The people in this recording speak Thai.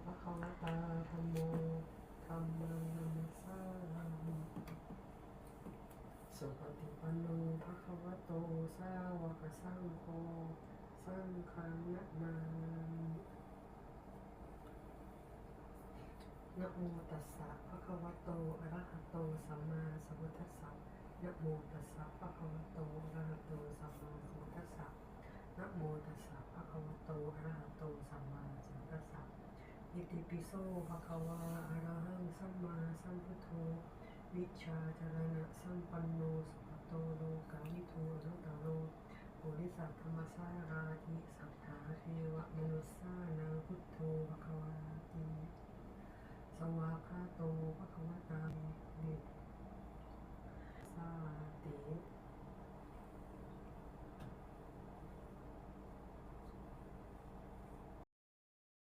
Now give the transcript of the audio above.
ภะคะวะตาธัมโมธัมมังนัมสสามิสุปฏิปันโนภะคะวะโตสาวกสังโฆสังฆังนะมามินะโมตัสสะภะคะวะโตอะระหะโตสัมมาสัมพุทธัสสะนะโมตัสสะภะคะวะโตอะระหะโตสัมมาสัมพุทธัสสะนะโมตัสสะภะคะวะโตอะระหะโตสัมมาสัมพุทธัสสะอิติปิโสภะคะวะอะระหังสัมมาสัมพุทโธวิชชาจารณะสัมปันโนสุขโตโลกาวิทูอนุตตโรปุริสัทธรรมสาราธิสัทธาเทวมนุสสานังพุทโธ